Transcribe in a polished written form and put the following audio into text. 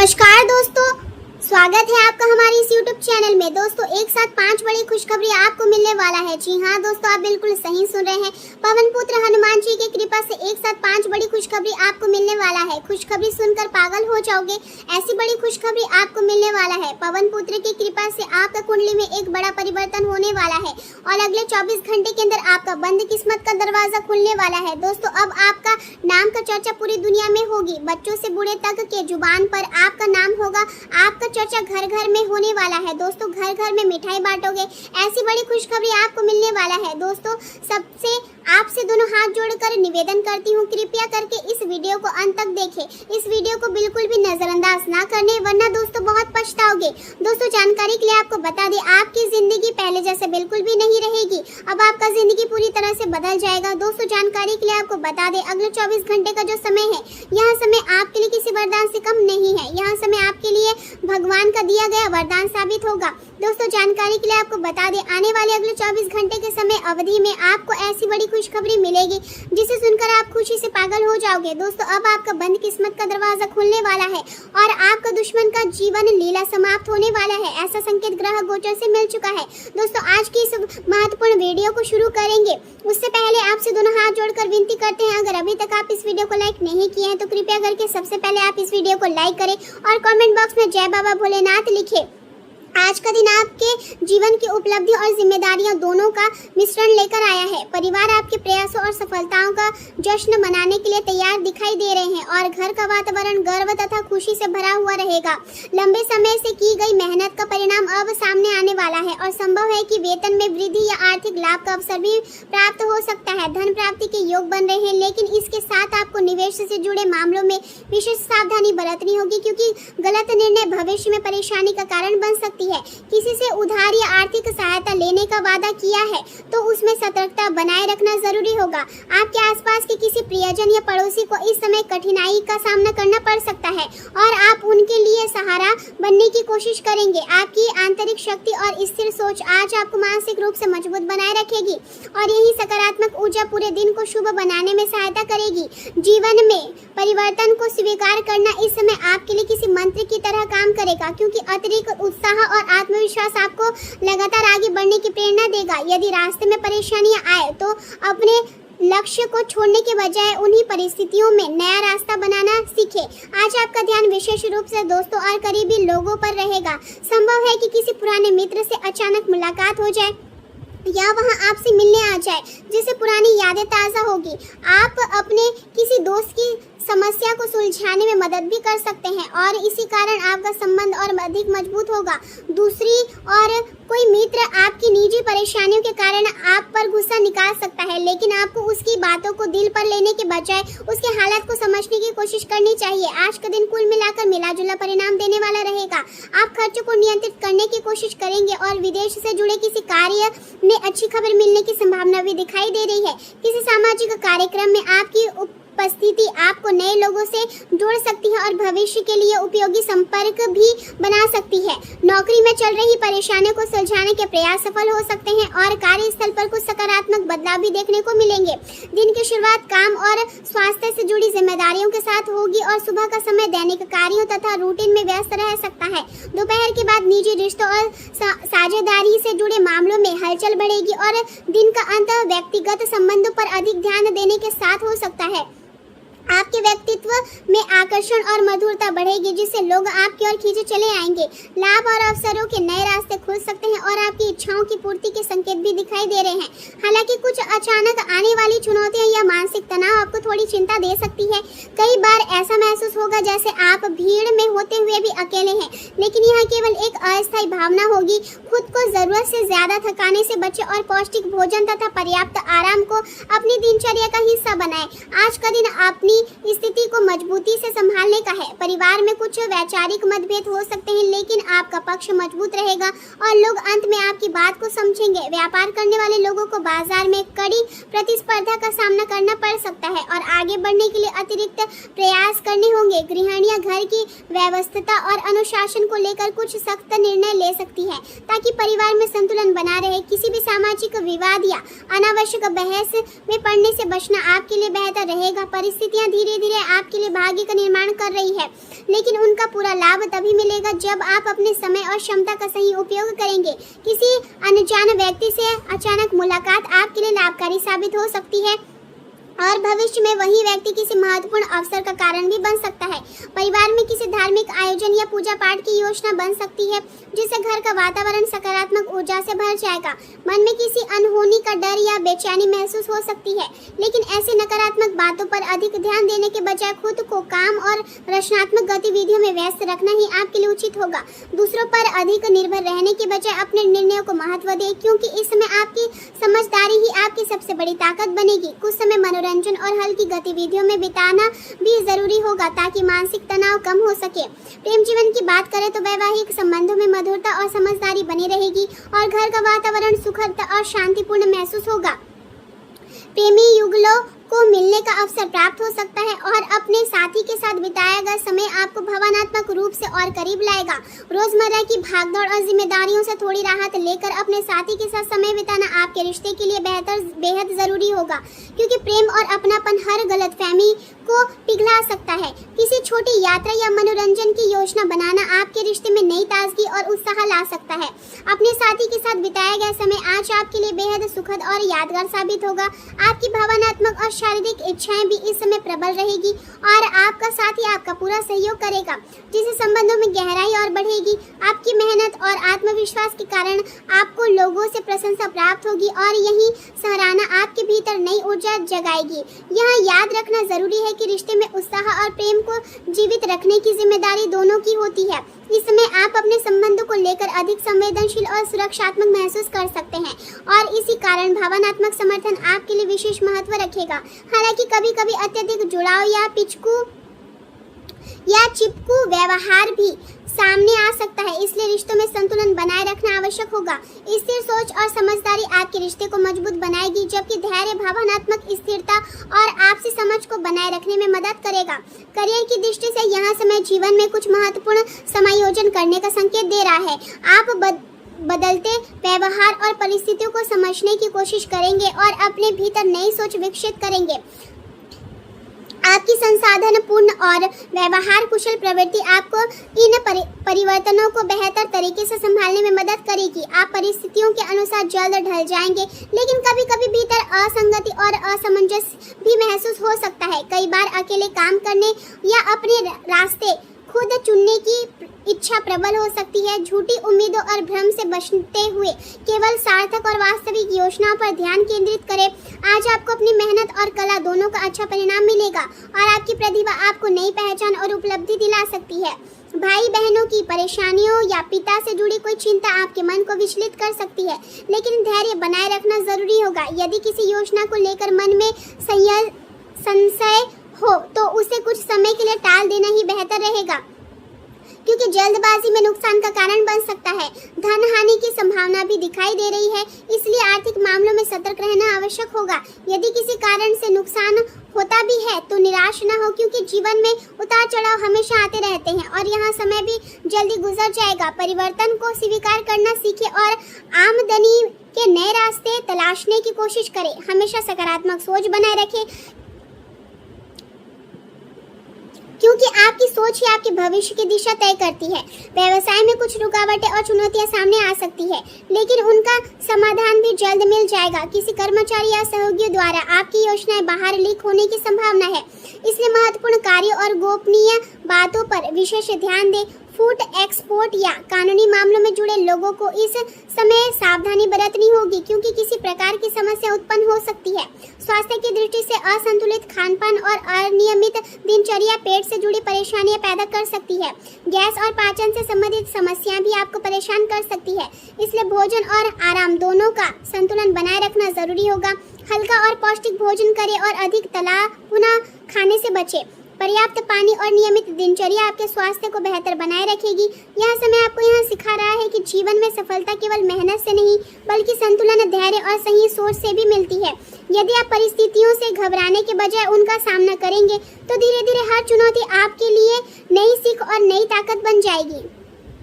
नमस्कार दोस्तों, स्वागत है आपका हमारे इस YouTube चैनल में। दोस्तों, एक साथ 5 बड़ी खुशखबरी आपको मिलने वाला है। जी हाँ दोस्तों, आप बिल्कुल सही सुन रहे हैं। पवन पुत्र हनुमान जी की कृपा से एक साथ 5 बड़ी खुशखबरी आपको मिलने वाला है। खुशखबरी सुनकर पागल हो जाओगे, ऐसी बड़ी खुशखबरी आपको मिलने वाला है। पवन पुत्र की कृपा से आपका कुंडली में एक बड़ा परिवर्तन होने वाला है और अगले 24 घंटे के अंदर आपका बंद किस्मत का दरवाजा खुलने वाला है। दोस्तों, अब आपका नाम का चर्चा पूरी दुनिया में होगी। बच्चों से बूढ़े तक के जुबान पर आपका नाम होगा। आपका चर्चा घर घर में होने वाला है। दोस्तों, घर घर में मिठाई बांटोगे, ऐसी बड़ी खुशखबरी आपको मिलने वाला है। दोस्तों, सबसे आपसे दोनों हाथ जोड़कर निवेदन करती हूँ, कृपया करके इस वीडियो को अंत तक देखें। इस वीडियो को बिल्कुल भी नजरअंदाज ना करने, वरना दोस्तों बहुत पछताओगे। दोस्तों, जानकारी के लिए आपको बता दें, आपकी जिंदगी पहले जैसे बिल्कुल भी नहीं रहेगी। अब आपका जिंदगी पूरी तरह से बदल जाएगा। दोस्तों, जानकारी के लिए आपको बता दें, अगले 24 घंटे का जो समय है, यह समय आपके लिए किसी वरदान से कम नहीं है। यह समय आपके लिए भगवान का दिया गया वरदान साबित होगा। दोस्तों, जानकारी के लिए आपको बता दें, आने वाले अगले 24 घंटे के समय अवधि में आपको ऐसी बड़ी खुशखबरी मिलेगी जिसे सुनकर आप खुशी से पागल हो जाओगे। दोस्तों, अब आपका बंद किस्मत का दरवाजा खुलने वाला है और आपका दुश्मन का जीवन लीला समाप्त होने वाला है। ऐसा संकेत ग्रह गोचर से मिल चुका है। दोस्तों, आज की इस महत्वपूर्ण वीडियो को शुरू करेंगे उससे पहले आपसे दोनों हाथ जोड़कर विनती करते हैं, अगर अभी तक आप इस वीडियो को लाइक नहीं किए हैं तो कृपया करके सबसे पहले आप इस वीडियो को लाइक करें और कमेंट बॉक्स में जय बाबा भोलेनाथ लिखें। आज का दिन आपके जीवन की उपलब्धि और जिम्मेदारियां दोनों का मिश्रण लेकर आया है। परिवार आपके प्रयासों और सफलताओं का जश्न मनाने के लिए तैयार दिखाई दे रहे हैं और घर का वातावरण गर्व तथा खुशी से भरा हुआ रहेगा। लंबे समय से की गई मेहनत का परिणाम अब सामने आने वाला है और संभव है कि वेतन में वृद्धि या आर्थिक लाभ का अवसर भी प्राप्त हो सकता है। धन प्राप्ति के योग बन रहे हैं, लेकिन इसके साथ आपको निवेश से जुड़े मामलों में विशेष सावधानी बरतनी होगी, क्योंकि गलत निर्णय भविष्य में परेशानी का कारण बन सकती है। किसी से उधार या आर्थिक सहायता लेने का वादा किया है तो उसमें सतर्कता बनाए रखना जरूरी होगा। आपके आसपास के किसी प्रियजन या पड़ोसी को इस समय कठिनाई का सामना करना पड़ सकता है और आप उनके लिए सहारा बनने की कोशिश करेंगे। आपकी आंतरिक शक्ति और स्थिर सोच आज आपको मानसिक रूप से मजबूत बनाए रखेगी और यही सकारात्मक ऊर्जा पूरे दिन को शुभ बनाने में सहायता करेगी। जीवन में परिवर्तन को स्वीकार करना इस समय आपके लिए किसी मंत्र की तरह काम करेगा, क्योंकि अतिरिक्त उत्साह और आत्मविश्वास आपको लगातार आगे बढ़ने की प्रेरणा देगा। यदि रास्ते में परेशानियां आए तो अपने लक्ष्य को छोड़ने के बजाय उन्हीं परिस्थितियों में नया रास्ता बनाना सीखें। आज आपका ध्यान विशेष रूप से दोस्तों और करीबी लोगों पर रहेगा। संभव है कि किसी पुराने मित्र से अचानक मुलाकात हो जाए या वहां आपसे मिलने आ जाए, जिससे पुरानी यादें ताज़ा होगी। आप अपने किसी दोस्त की समस्या को सुलझाने में मदद भी कर सकते हैं और इसी कारण आपका संबंध और अधिक मजबूत होगा। दूसरी और कोई मित्र आपकी निजी परेशानियों के कारण आप पर गुस्सा निकाल सकता है, लेकिन आपको उसकी बातों को दिल पर लेने के बजाय उसके हालात को समझने की कोशिश करनी चाहिए। आज का दिन कुल मिलाकर मिला-जुला परिणाम देने वाला रहेगा। आप खर्चों को नियंत्रित करने की कोशिश करेंगे और विदेश से जुड़े किसी कार्य में अच्छी खबर मिलने की संभावना भी दिखाई दे रही है। किसी सामाजिक कार्यक्रम में आपकी उपस्थिति आपको नए लोगों से जोड़ सकती है और भविष्य के लिए उपयोगी संपर्क भी बना सकती है। नौकरी में चल रही परेशानियों को सुलझाने के प्रयास सफल हो सकते हैं और कार्यस्थल पर कुछ सकारात्मक बदलाव भी देखने को मिलेंगे। दिन की शुरुआत काम और स्वास्थ्य से जुड़ी जिम्मेदारियों के साथ होगी और सुबह का समय दैनिक कार्यों तथा रूटीन में व्यस्त रह सकता है। दोपहर के बाद निजी रिश्तों और साझेदारी से जुड़े मामलों में हलचल बढ़ेगी और दिन का अंत व्यक्तिगत संबंधों पर अधिक ध्यान देने के साथ हो सकता है। आपके व्यक्तित्व में आकर्षण और मधुरता बढ़ेगी, जिससे लोग आपकी ओर खींचे चले आएंगे। लाभ और अवसरों के नए रास्ते खुल सकते हैं और आपकी इच्छाओं की पूर्ति के संकेत भी दिखाई दे रहे हैं। हालांकि कुछ अचानक आने वाली चुनौतियां या मानसिक तनाव आपको थोड़ी चिंता दे सकती है। कई बार ऐसा महसूस होगा जैसे आप भीड़ में होते हुए भी अकेले हैं, लेकिन यह केवल एक अस्थायी भावना होगी। खुद को जरूरत से ज्यादा थकाने से बचें और पौष्टिक भोजन तथा पर्याप्त आराम को अपनी दिनचर्या का हिस्सा बनाएं। आज का दिन अपनी स्थिति को मजबूती से संभालने का है। परिवार में कुछ वैचारिक मतभेद हो सकते हैं, लेकिन आपका पक्ष मजबूत रहेगा और लोग अंत में आपकी बात को समझेंगे। व्यापार करने वाले लोगों को बाजार में कड़ी प्रतिस्पर्धा का सामना करना पड़ सकता है और आगे बढ़ने के लिए अतिरिक्त प्रयास करने होंगे। गृहिणियां घर की व्यवस्था और अनुशासन को लेकर कुछ सख्त निर्णय ले सकती है ताकि परिवार में संतुलन बना रहे। किसी भी सामाजिक विवाद या अनावश्यक बहस में पड़ने से बचना आपके लिए बेहतर रहेगा। परिस्थितियां परिस्थितियां धीरे धीरे आपके लिए भाग्य का निर्माण कर रही है, लेकिन उनका पूरा लाभ तभी मिलेगा जब आप अपने समय और क्षमता का सही उपयोग करेंगे। किसी अनजान व्यक्ति से अचानक मुलाकात आपके लिए लाभकारी साबित हो सकती है और भविष्य में वही व्यक्ति किसी महत्वपूर्ण अवसर का कारण भी बन सकता है। परिवार में किसी धार्मिक आयोजन या पूजा पाठ की योजना बन सकती है, जिससे घर का वातावरण सकारात्मक ऊर्जा से भर जाएगा। मन में किसी अनहोनी का डर या बेचैनी महसूस हो सकती है, लेकिन ऐसी नकारात्मक बातों पर अधिक ध्यान देने के बजाय खुद को काम और रचनात्मक गतिविधियों में व्यस्त रखना ही आपके लिए उचित होगा। दूसरों पर अधिक निर्भर रहने के बजाय अपने निर्णयों को महत्व दें, क्योंकि इस समय आपकी समझदारी ही आपकी सबसे बड़ी ताकत बनेगी। कुछ समय मनोरंजन और हल्की गतिविधियों में बिताना भी जरूरी होगा ताकि मानसिक तनाव कम हो सके। प्रेम जीवन की बात करें तो वैवाहिक संबंधों में मधुरता और समझदारी बनी रहेगी और घर का वातावरण सुखद और शांतिपूर्ण महसूस होगा। प्रेमी युगलों को मिलने का अवसर प्राप्त हो सकता है और अपने साथी के साथ बिताया गया समय आपको भावनात्मक रूप से और करीब लाएगा। रोजमर्रा की भागदौड़ और जिम्मेदारियों से थोड़ी राहत लेकर अपने साथी के साथ समय बिताना आपके रिश्ते के लिए बेहद जरूरी होगा, क्योंकि प्रेम और अपनापन हर गलतफहमी को पिघला सकता है। किसी छोटी यात्रा या मनोरंजन की योजना बनाना आपके रिश्ते में नई ताजगी और उत्साह ला सकता है। अपने साथी के साथ बिताया गया समय आज आपके लिए बेहद सुखद और यादगार साबित होगा। आपकी भावनात्मक और शारीरिक इच्छाएं भी इस समय प्रबल रहेगी और आपका साथी आपका पूरा सहयोग करेगा, जिससे संबंधों में गहराई और बढ़ेगी। आपकी मेहनत और आत्मविश्वास के कारण आपको लोगों से प्रशंसा प्राप्त होगी और यही सराहना आपके भीतर नई ऊर्जा जगाएगी। यह याद रखना जरूरी है कि रिश्ते में उत्साह और प्रेम को जीवित रखने की जिम्मेदारी दोनों की होती है। इस समय आप अपने संबंधों को लेकर अधिक संवेदनशील और सुरक्षात्मक महसूस कर सकते हैं और इसी कारण भावनात्मक समर्थन आपके लिए विशेष महत्व रखेगा। हालांकि कभी कभी अत्यधिक जुड़ाव या चिपकू व्यवहार भी सामने आ सकता है, इसलिए रिश्तों में संतुलन बनाए रखना आवश्यक होगा। स्थिर सोच और समझदारी आपके रिश्ते को मजबूत बनाएगी, जबकि धैर्य भावनात्मक स्थिरता और आपसी समझ को बनाए रखने में मदद करेगा। करियर की दृष्टि से यह समय जीवन में कुछ महत्वपूर्ण समायोजन करने का संकेत दे रहा है। आप बदलते व्यवहार और परिस्थितियों को समझने की कोशिश करेंगे और अपने भीतर नई सोच विकसित करेंगे। आपकी संसाधन पूर्ण और व्यवहार कुशल प्रवृत्ति आपको इन परिवर्तनों को बेहतर तरीके से संभालने में मदद करेगी। आप परिस्थितियों के अनुसार जल्द ढल जाएंगे, लेकिन कभी कभी भीतर असंगति और असमंजस भी महसूस हो सकता है। कई बार अकेले काम करने या अपने रास्ते खुद चुनने की इच्छा प्रबल हो सकती है। झूठी उम्मीदों और भ्रम से बचते हुए केवल सार्थक और वास्तविक योजनाओं पर ध्यान केंद्रित करें। आज आपको अपनी मेहनत और कला दोनों का अच्छा परिणाम मिलेगा और आपकी प्रतिभा आपको नई पहचान और उपलब्धि दिला सकती है। भाई बहनों की परेशानियों या पिता से जुड़ी कोई चिंता आपके मन को विचलित कर सकती है, लेकिन धैर्य बनाए रखना जरूरी होगा। यदि किसी योजना को लेकर मन में संशय हो तो उसे कुछ समय के लिए टाल देना ही बेहतर रहेगा, क्योंकि जल्दबाजी में नुकसान का कारण बन सकता है। धन हानि की संभावना भी दिखाई दे रही है, इसलिए आर्थिक मामलों में सतर्क रहना आवश्यक होगा। यदि किसी कारण से नुकसान होता भी है तो निराश न हो, क्योंकि जीवन में उतार चढ़ाव हमेशा आते रहते हैं और यहाँ समय भी जल्दी गुजर जाएगा। परिवर्तन को स्वीकार करना सीखें और आमदनी के नए रास्ते तलाशने की कोशिश करें। हमेशा सकारात्मक सोच बनाए रखें, क्योंकि आपकी सोच ही आपके भविष्य की दिशा तय करती है। व्यवसाय में कुछ रुकावटें और चुनौतियां सामने आ सकती है, लेकिन उनका समाधान भी जल्द मिल जाएगा। किसी कर्मचारी या सहयोगियों द्वारा आपकी योजनाएं बाहर लीक होने की संभावना है, इसलिए महत्वपूर्ण कार्य और गोपनीय बातों पर विशेष ध्यान दें। फूड एक्सपोर्ट या कानूनी मामलों में जुड़े लोगों को इस समय सावधानी बरतनी होगी, क्योंकि किसी प्रकार की समस्या उत्पन्न हो सकती है। स्वास्थ्य की दृष्टि से असंतुलित खानपान और अनियमित दिनचर्या पेट से जुड़ी परेशानियां पैदा कर सकती है। गैस और पाचन से संबंधित समस्याएं भी आपको परेशान कर सकती है, इसलिए भोजन और आराम दोनों का संतुलन बनाए रखना जरूरी होगा। हल्का और पौष्टिक भोजन करें और अधिक तला भुना खाने से बचें। पर्याप्त पानी और नियमित दिनचर्या आपके स्वास्थ्य को बेहतर बनाए रखेगी। यह समय आपको यह सिखा रहा है कि जीवन में सफलता केवल मेहनत से नहीं, बल्कि संतुलन, धैर्य और सही सोच से भी मिलती है। यदि आप परिस्थितियों से घबराने के बजाय उनका सामना करेंगे तो धीरे धीरे हर चुनौती आपके लिए नई सीख और नई ताकत बन जाएगी।